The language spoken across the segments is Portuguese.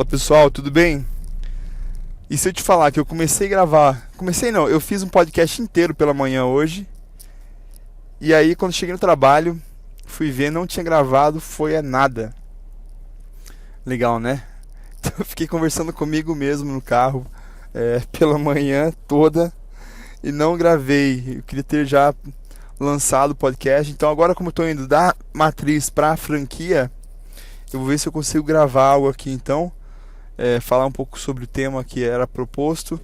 Fala pessoal, tudo bem? E se eu te falar que eu comecei a gravar... eu fiz um podcast inteiro pela manhã hoje. E aí quando cheguei no trabalho, fui ver, não tinha gravado, foi nada. Legal, né? Então eu fiquei conversando comigo mesmo no carro pela manhã toda e não gravei. Eu queria ter já lançado o podcast. Então agora, como eu estou indo da matriz para a franquia, eu vou ver se eu consigo gravar algo aqui então. Falar um pouco sobre o tema que era proposto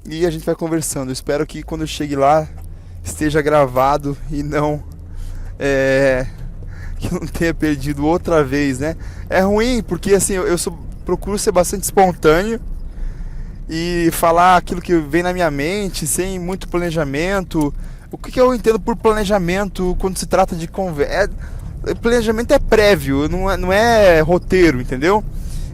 e a gente vai conversando. Eu espero que quando eu chegue lá esteja gravado e não que eu não tenha perdido outra vez, né? É ruim porque assim procuro ser bastante espontâneo e falar aquilo que vem na minha mente sem muito planejamento. O que eu entendo por planejamento quando se trata de conversa? Planejamento é prévio, não é roteiro, entendeu?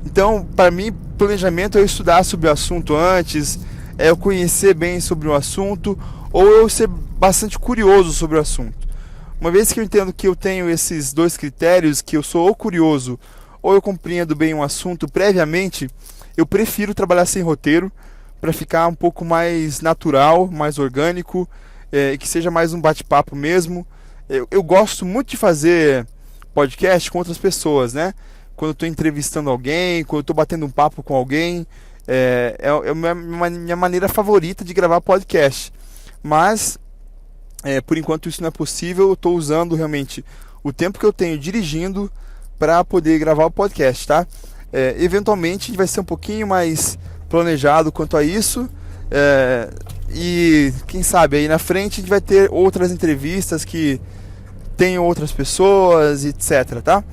Então, para mim, planejamento é eu estudar sobre o assunto antes, é eu conhecer bem sobre o assunto, ou eu ser bastante curioso sobre o assunto. Uma vez que eu entendo que eu tenho esses dois critérios, que eu sou ou curioso, ou eu compreendo bem um assunto previamente, eu prefiro trabalhar sem roteiro, para ficar um pouco mais natural, mais orgânico, que seja mais um bate-papo mesmo. Eu gosto muito de fazer podcast com outras pessoas, né? Quando eu estou entrevistando alguém, quando eu estou batendo um papo com alguém, é a minha maneira favorita de gravar podcast. Mas, por enquanto isso não é possível, eu estou usando realmente o tempo que eu tenho dirigindo para poder gravar o podcast, tá? Eventualmente vai ser um pouquinho mais planejado quanto a isso, e quem sabe aí na frente a gente vai ter outras entrevistas que tenham outras pessoas, etc, tá?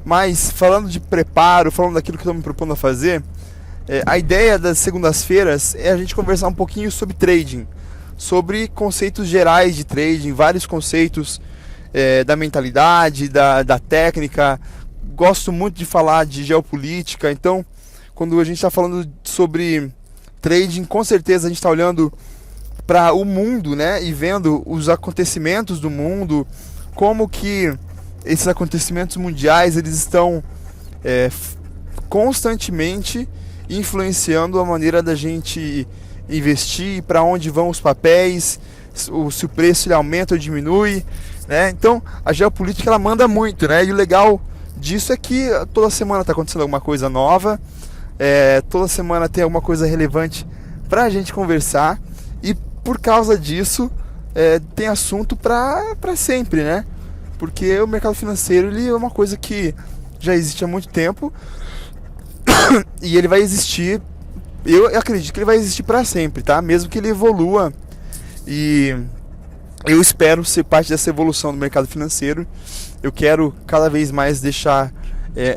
Mas falando de preparo, falando daquilo que eu estou me propondo a fazer, a ideia das segundas-feiras é a gente conversar um pouquinho sobre trading, sobre conceitos gerais de trading, vários conceitos da mentalidade, da técnica. Gosto muito de falar de geopolítica, então quando a gente está falando sobre trading, com certeza a gente está olhando para o mundo, né, e vendo os acontecimentos do mundo, como que esses acontecimentos mundiais eles estão constantemente influenciando a maneira da gente investir, para onde vão os papéis, se o preço ele aumenta ou diminui, né? Então a geopolítica ela manda muito, né? E o legal disso é que toda semana está acontecendo alguma coisa nova, toda semana tem alguma coisa relevante para a gente conversar, e por causa disso tem assunto para sempre, né? Porque o mercado financeiro ele é uma coisa que já existe há muito tempo e ele vai existir, eu acredito que ele vai existir para sempre, tá? Mesmo que ele evolua, e eu espero ser parte dessa evolução do mercado financeiro. Eu quero cada vez mais deixar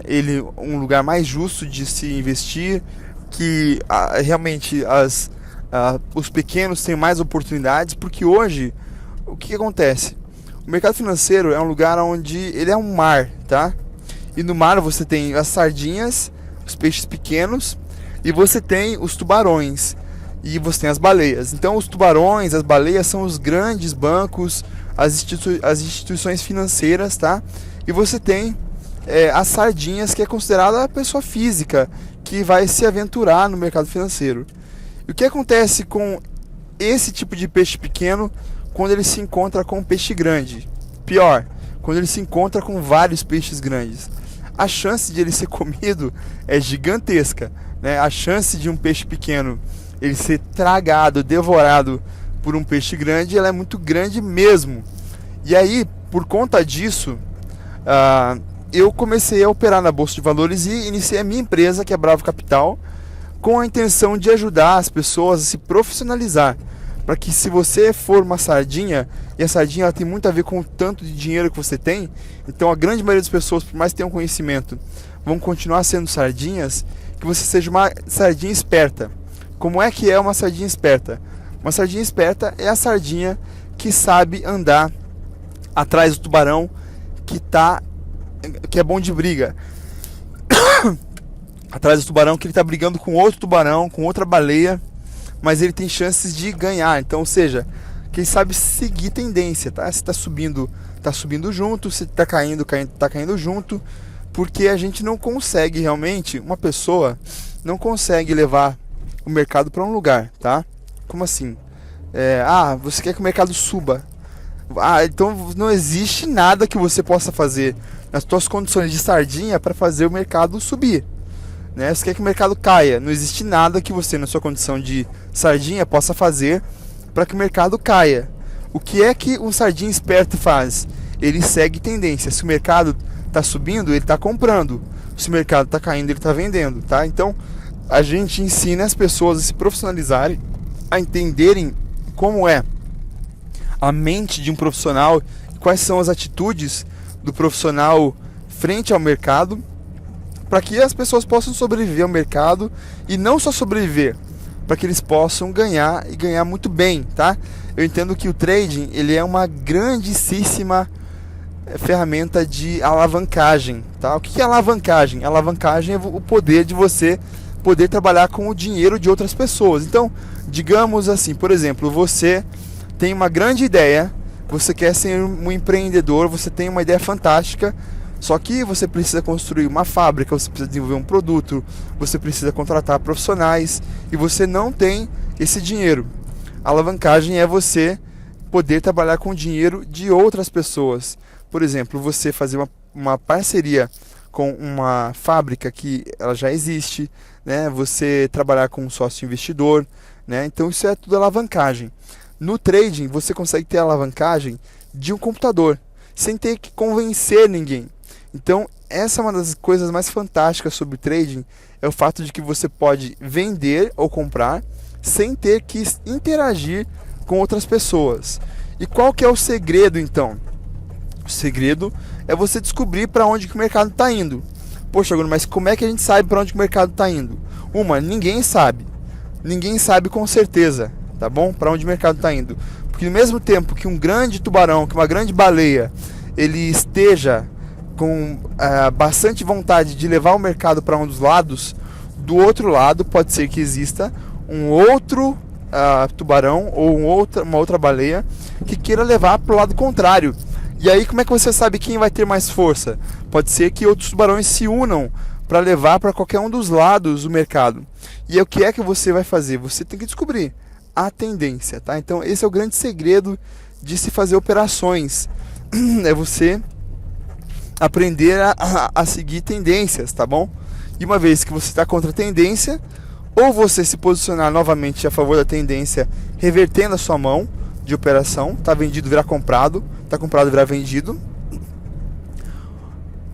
ele um lugar mais justo de se investir, que realmente os pequenos tenham mais oportunidades, porque hoje o que acontece? O mercado financeiro é um lugar onde ele é um mar, tá? E no mar você tem as sardinhas, os peixes pequenos, e você tem os tubarões, e você tem as baleias. Então os tubarões, as baleias são os grandes bancos, as instituições financeiras, tá? E você tem as sardinhas, que é considerada a pessoa física que vai se aventurar no mercado financeiro. E o que acontece com esse tipo de peixe pequeno quando ele se encontra com um peixe grande? Pior, quando ele se encontra com vários peixes grandes, a chance de ele ser comido é gigantesca, né? A chance de um peixe pequeno ele ser tragado, devorado por um peixe grande, ela é muito grande mesmo. E aí, por conta disso, eu comecei a operar na Bolsa de Valores e iniciei a minha empresa, que é Bravo Capital, com a intenção de ajudar as pessoas a se profissionalizar, para que, se você for uma sardinha, e a sardinha ela tem muito a ver com o tanto de dinheiro que você tem, então a grande maioria das pessoas, por mais que tenham conhecimento, vão continuar sendo sardinhas, que você seja uma sardinha esperta. Como é que é uma sardinha esperta? Uma sardinha esperta é a sardinha que sabe andar atrás do tubarão, que é bom de briga. Atrás do tubarão, que ele está brigando com outro tubarão, com outra baleia, mas ele tem chances de ganhar. Então, ou seja, quem sabe seguir tendência, tá? Se está subindo junto, se está caindo junto, porque a gente não consegue realmente, uma pessoa não consegue levar o mercado para um lugar, tá? Como assim? Você quer que o mercado suba. Então não existe nada que você possa fazer nas suas condições de sardinha para fazer o mercado subir, né? Você quer que o mercado caia. Não existe nada que você, na sua condição de sardinha, possa fazer para que o mercado caia. O que é que um sardinha esperto faz? Ele segue tendência. Se o mercado está subindo, ele está comprando. Se o mercado está caindo, ele está vendendo, tá? Então, a gente ensina as pessoas a se profissionalizarem, a entenderem como é a mente de um profissional, quais são as atitudes do profissional frente ao mercado, para que as pessoas possam sobreviver ao mercado e não só sobreviver, para que eles possam ganhar e ganhar muito bem, tá? Eu entendo que o trading, ele é uma grandíssima ferramenta de alavancagem, tá? O que é alavancagem? Alavancagem é o poder de você poder trabalhar com o dinheiro de outras pessoas. Então, digamos assim, por exemplo, você tem uma grande ideia, você quer ser um empreendedor, você tem uma ideia fantástica, só que você precisa construir uma fábrica, você precisa desenvolver um produto, você precisa contratar profissionais e você não tem esse dinheiro. A alavancagem é você poder trabalhar com o dinheiro de outras pessoas. Por exemplo, você fazer uma parceria com uma fábrica que ela já existe, né? Você trabalhar com um sócio investidor, né? Então isso é tudo alavancagem. No trading você consegue ter a alavancagem de um computador, sem ter que convencer ninguém. Então essa é uma das coisas mais fantásticas sobre o trading, é o fato de que você pode vender ou comprar sem ter que interagir com outras pessoas. E qual que é o segredo então? O segredo é você descobrir para onde que o mercado está indo. Poxa, Bruno, mas como é que a gente sabe para onde que o mercado está indo? Ninguém sabe. Ninguém sabe com certeza, tá bom? Para onde o mercado está indo. Porque no mesmo tempo que um grande tubarão, que uma grande baleia, ele esteja com bastante vontade de levar o mercado para um dos lados, do outro lado pode ser que exista um outro tubarão ou uma outra baleia que queira levar para o lado contrário. E aí como é que você sabe quem vai ter mais força? Pode ser que outros tubarões se unam para levar para qualquer um dos lados o mercado. E o que é que você vai fazer? Você tem que descobrir a tendência, tá? Então esse é o grande segredo de se fazer operações. É você aprender a seguir tendências, tá bom? E uma vez que você está contra a tendência, ou você se posicionar novamente a favor da tendência, revertendo a sua mão de operação, tá vendido virar comprado, tá comprado virar vendido,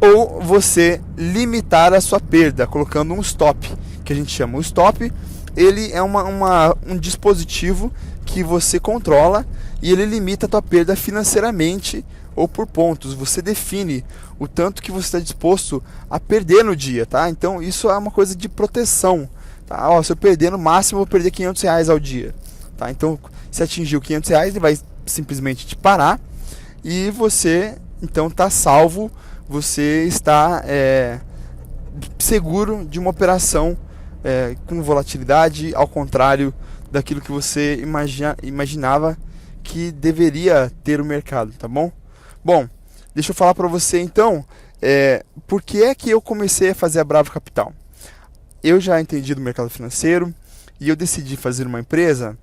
ou você limitar a sua perda colocando um stop, que a gente chama o stop. Ele é um dispositivo que você controla e ele limita a tua perda financeiramente ou por pontos. Você define o tanto que você está disposto a perder no dia, tá? Então isso é uma coisa de proteção, tá? Se eu perder no máximo, eu vou perder R$500 ao dia, tá? Então se atingir R$500, ele vai simplesmente te parar e você então está salvo, você está seguro de uma operação com volatilidade, ao contrário daquilo que você imaginava que deveria ter o mercado, tá bom? Bom, deixa eu falar para você então, por que é que eu comecei a fazer a Bravo Capital? Eu já entendi do mercado financeiro e eu decidi fazer uma empresa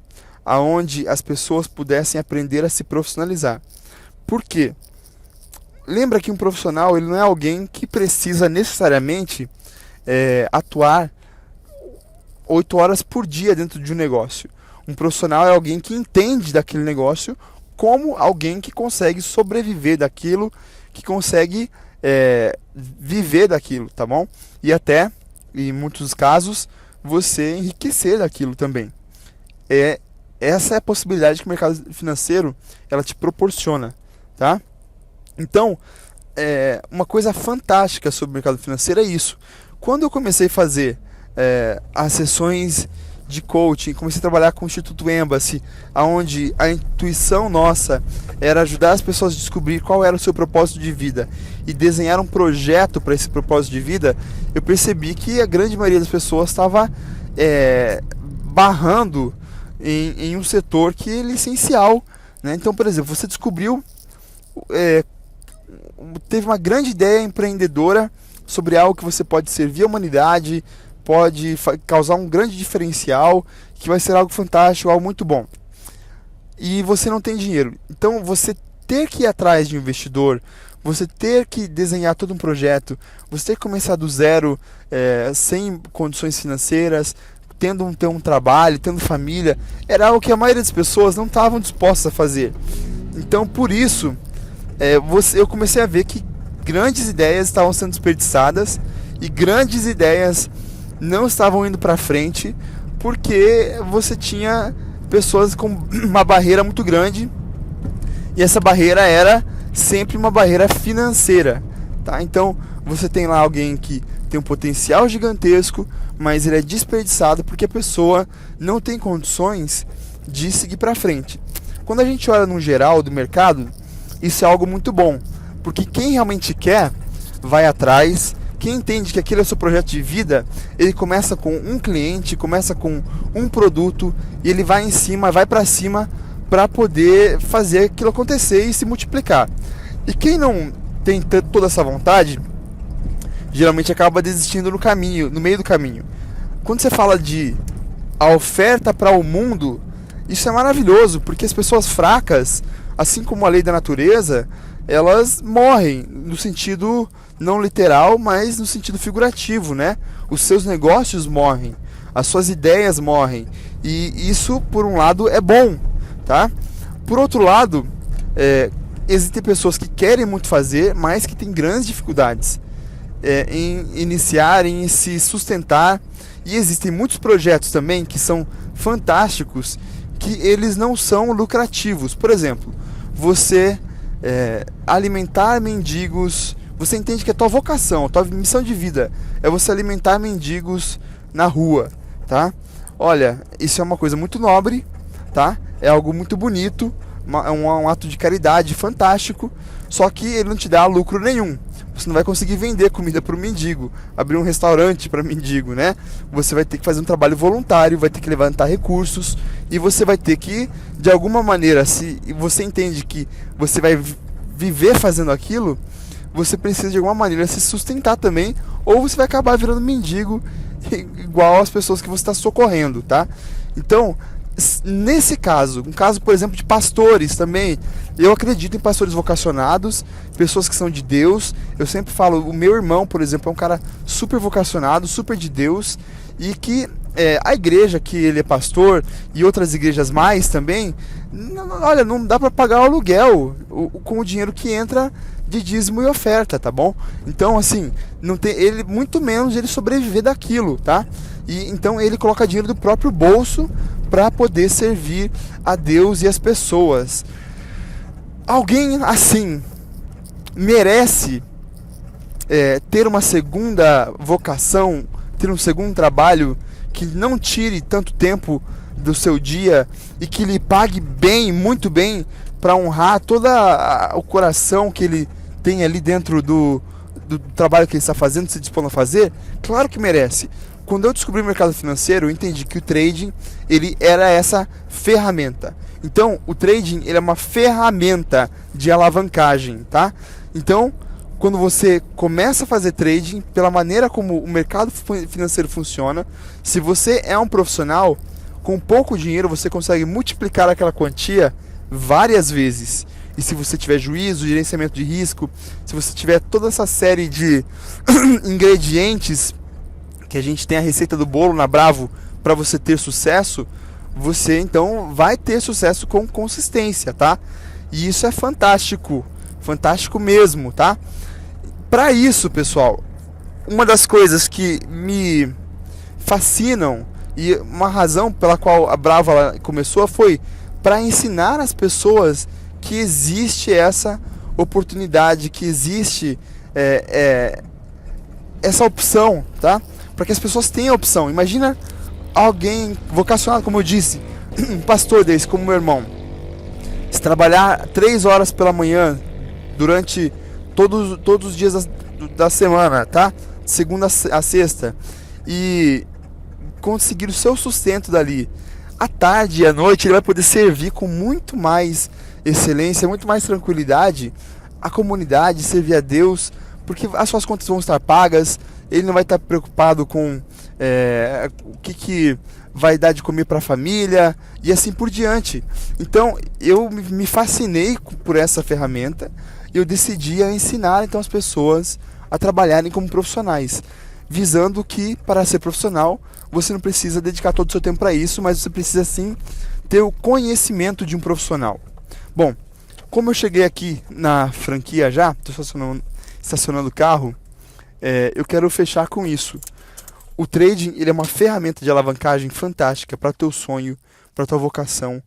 onde as pessoas pudessem aprender a se profissionalizar. Por quê? Lembra que um profissional ele não é alguém que precisa necessariamente atuar 8 horas por dia dentro de um negócio. Um profissional é alguém que entende daquele negócio como alguém que consegue sobreviver daquilo, que consegue viver daquilo, tá bom? E até, em muitos casos, você enriquecer daquilo também. Essa é a possibilidade que o mercado financeiro ela te proporciona, tá? Então, uma coisa fantástica sobre o mercado financeiro é isso. Quando eu comecei a fazer as sessões de coaching, comecei a trabalhar com o Instituto Embassy, onde a intuição nossa era ajudar as pessoas a descobrir qual era o seu propósito de vida e desenhar um projeto para esse propósito de vida, eu percebi que a grande maioria das pessoas estava barrando em um setor que é essencial, né? Então, por exemplo, você descobriu, teve uma grande ideia empreendedora sobre algo que você pode servir a humanidade, pode causar um grande diferencial, que vai ser algo fantástico, algo muito bom. E você não tem dinheiro. Então você ter que ir atrás de um investidor, você ter que desenhar todo um projeto, você ter que começar do zero, sem condições financeiras, ter um trabalho, tendo família, era algo que a maioria das pessoas não estavam dispostas a fazer. Então por isso eu comecei a ver que grandes ideias estavam sendo desperdiçadas e grandes ideias não estavam indo para frente, porque você tinha pessoas com uma barreira muito grande, e essa barreira era sempre uma barreira financeira, tá? Então você tem lá alguém que tem um potencial gigantesco, mas ele é desperdiçado porque a pessoa não tem condições de seguir para frente. Quando a gente olha no geral do mercado, isso é algo muito bom, porque quem realmente quer vai atrás. Quem entende que aquele é o seu projeto de vida, ele começa com um cliente, começa com um produto, e ele vai em cima, vai para cima, para poder fazer aquilo acontecer e se multiplicar. E quem não tem toda essa vontade, geralmente acaba desistindo no caminho, no meio do caminho. Quando você fala de a oferta para o mundo, isso é maravilhoso, porque as pessoas fracas, assim como a lei da natureza, elas morrem no sentido não literal, mas no sentido figurativo, né? Os seus negócios morrem, as suas ideias morrem, e isso, por um lado, é bom, tá? Por outro lado, existem pessoas que querem muito fazer, mas que têm grandes dificuldades em iniciar, em se sustentar, e existem muitos projetos também que são fantásticos, que eles não são lucrativos. Por exemplo, você alimentar mendigos. Você entende que a tua vocação, a tua missão de vida é você alimentar mendigos na rua, tá? Olha, isso é uma coisa muito nobre, tá? É algo muito bonito, é um ato de caridade fantástico, só que ele não te dá lucro nenhum. Você não vai conseguir vender comida para o mendigo, abrir um restaurante para mendigo, né? Você vai ter que fazer um trabalho voluntário, vai ter que levantar recursos, e você vai ter que, de alguma maneira, se você entende que você vai viver fazendo aquilo, você precisa de alguma maneira se sustentar também, ou você vai acabar virando mendigo igual as pessoas que você está socorrendo, tá? Então, nesse caso, um caso, por exemplo, de pastores também, eu acredito em pastores vocacionados, pessoas que são de Deus. Eu sempre falo, o meu irmão, por exemplo, é um cara super vocacionado, super de Deus, e que a igreja que ele é pastor, e outras igrejas mais também, olha, não dá para pagar o aluguel com o dinheiro que entra de dízimo e oferta, tá bom? Então, assim, não tem ele, muito menos ele sobreviver daquilo, tá? E então ele coloca dinheiro do próprio bolso para poder servir a Deus e as pessoas. Alguém assim merece ter uma segunda vocação, ter um segundo trabalho que não tire tanto tempo do seu dia e que lhe pague bem, muito bem, para honrar todo o coração que ele tem ali dentro do trabalho que ele está fazendo, se dispondo a fazer? Claro que merece. Quando eu descobri o mercado financeiro, eu entendi que o trading, ele era essa ferramenta. Então, o trading, ele é uma ferramenta de alavancagem, tá? Então, quando você começa a fazer trading, pela maneira como o mercado financeiro funciona, se você é um profissional, com pouco dinheiro você consegue multiplicar aquela quantia várias vezes. E se você tiver juízo, gerenciamento de risco, se você tiver toda essa série de ingredientes que a gente tem a receita do bolo na Bravo para você ter sucesso, você então vai ter sucesso com consistência, tá? E isso é fantástico, fantástico mesmo, tá? Para isso, pessoal, uma das coisas que me fascinam e uma razão pela qual a Bravo começou foi para ensinar as pessoas que existe essa oportunidade, que existe essa opção, tá? Para que as pessoas tenham opção. Imagina alguém vocacionado, como eu disse, um pastor desse, como meu irmão, se trabalhar 3 horas pela manhã durante todos os dias da semana, tá? Segunda a sexta, e conseguir o seu sustento dali. À tarde e à noite ele vai poder servir com muito mais excelência, muito mais tranquilidade a comunidade, servir a Deus, porque as suas contas vão estar pagas, ele não vai estar preocupado com o que vai dar de comer para a família e assim por diante. Então eu me fascinei por essa ferramenta e eu decidi a ensinar então as pessoas a trabalharem como profissionais, visando que para ser profissional você não precisa dedicar todo o seu tempo para isso, mas você precisa sim ter o conhecimento de um profissional. Bom, como eu cheguei aqui na franquia já, estou estacionando o carro, eu quero fechar com isso. O trading ele é uma ferramenta de alavancagem fantástica para o teu sonho, para a tua vocação,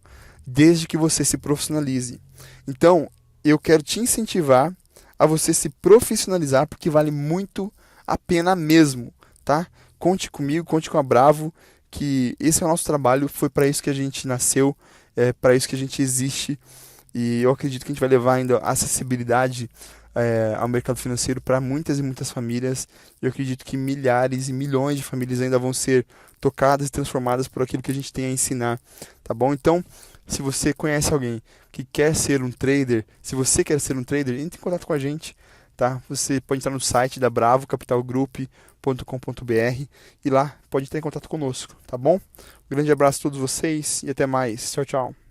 desde que você se profissionalize. Então, eu quero te incentivar a você se profissionalizar, porque vale muito a pena mesmo, tá? Conte comigo, conte com a Bravo, que esse é o nosso trabalho, foi para isso que a gente nasceu, é para isso que a gente existe, e eu acredito que a gente vai levar ainda acessibilidade ao mercado financeiro para muitas e muitas famílias. Eu acredito que milhares e milhões de famílias ainda vão ser tocadas e transformadas por aquilo que a gente tem a ensinar, tá bom? Então, se você conhece alguém que quer ser um trader, se você quer ser um trader, entre em contato com a gente, tá? Você pode entrar no site da Bravo, capitalgroup.com.br, e lá pode entrar em contato conosco, tá bom? Um grande abraço a todos vocês e até mais. Tchau, tchau.